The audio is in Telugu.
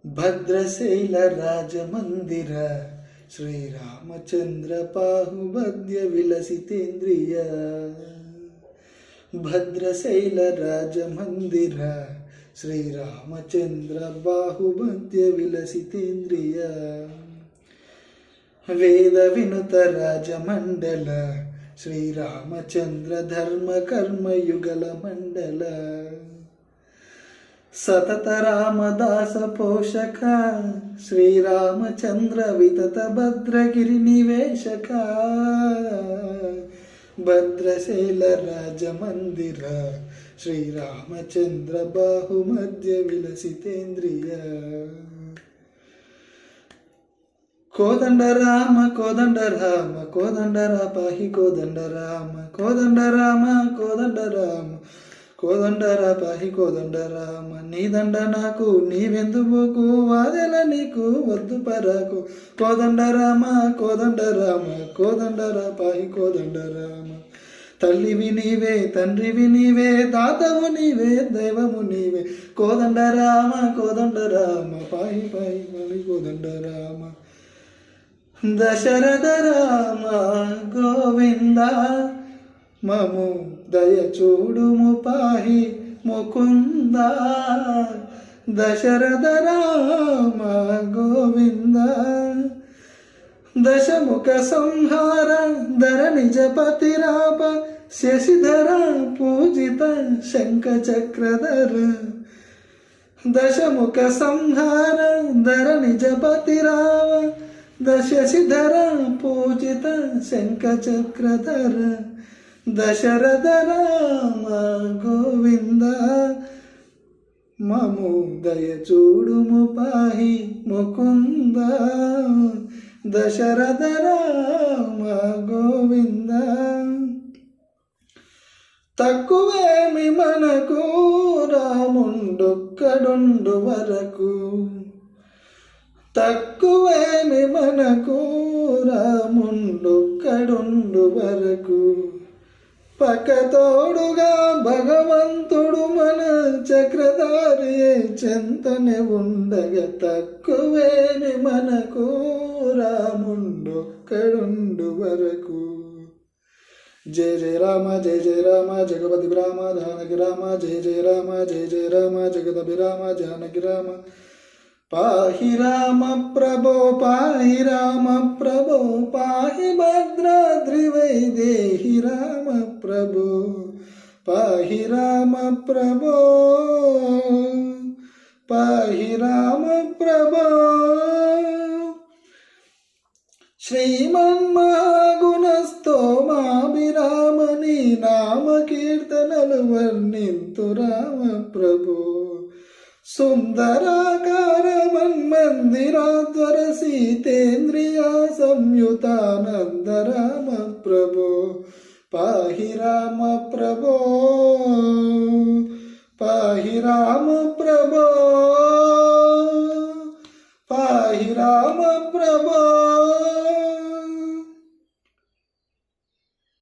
భద్రశైల రాజమందిర శ్రీరామచంద్ర పాహుబద్య విలసితేంద్రియ. భద్రశైల రాజమందిర శ్రీరామచంద్ర బాహుబద్య విలసితేంద్రియ. వేద వినుత రాజమండల శ్రీరామచంద్ర ధర్మ కర్మయుగల మండల. సతత రామదాస పోషక శ్రీరామచంద్ర వితత భద్రగిరి నివేశక. భద్రశైల రాజమందిర శ్రీరామచంద్ర బాహుమధ్య విలసితేంద్రియ. కోదండ రామ కోదండ రామ కోదండరా పాహి కోదండ రామ కోదండ రామ కోదండ రామ కోదండరా పాహి కోదండ రామ. నీదండ నాకు నీవెందుకు వాదెల నీకు వద్దు పరాకు. కోదండ రామ కోదండ రామ కోదండరా పాహి కోదండ రామ. తల్లివి నీవే తండ్రివి నీవే తాతవు నీవే దైవము నీవే. కోదండ రామ కోదండ రామ పాహి పాహి పాహి కోదండ రామ. దశరథ రామ గోవింద మము దయ చూడుము పాహి ముకుంద. దశరథ రామ గోవింద. దశముఖ సంహార ధర నిజపతి రాప శశిధర పూజిత శంఖ చక్రధర. దశముఖ సంహార ధర నిజపతి రావ దశశిధర పూజిత శంఖ చక్రధర. దశరథ రామ గోవింద మము దయ చూడుము పాహి ముకుంద. దశరథ రామ గోవింద. తక్కువేమి మనకు రాముండొక్కడుండు వరకు. తక్కువేమి మనకు రాముండొక్కడుండు వరకు. పక్కతోడుగా భగవంతుడు మన చక్రధారి చెంతనే ఉండగా. తక్కువేమి మనకు రాముండొక్కడుండు వరకు. జయ జయ రామ జయ జయ రామ జగపతి రామ జానకి రామ. జయ జయ రామ జయ జయ రామ జగదపి రామ జానకి రామ. పాహి రామ ప్రభో పాహి రామ ప్రభో పాహి భద్రాద్రి వైదేహి రామ ప్రభో. పాహి రామ ప్రభో పాహి రామ ప్రభో. శ్రీమన్మహాగుణస్థోమాభిరామని నామ కీర్తనలు వర్ణింతు రామ ప్రభో. సుందరాకార మన్మందిరాధ్వర సీతేంద్రియా సంయుతానంద రామ ప్రభో. పాహి రామ ప్రభో పాహి రామ ప్రభో.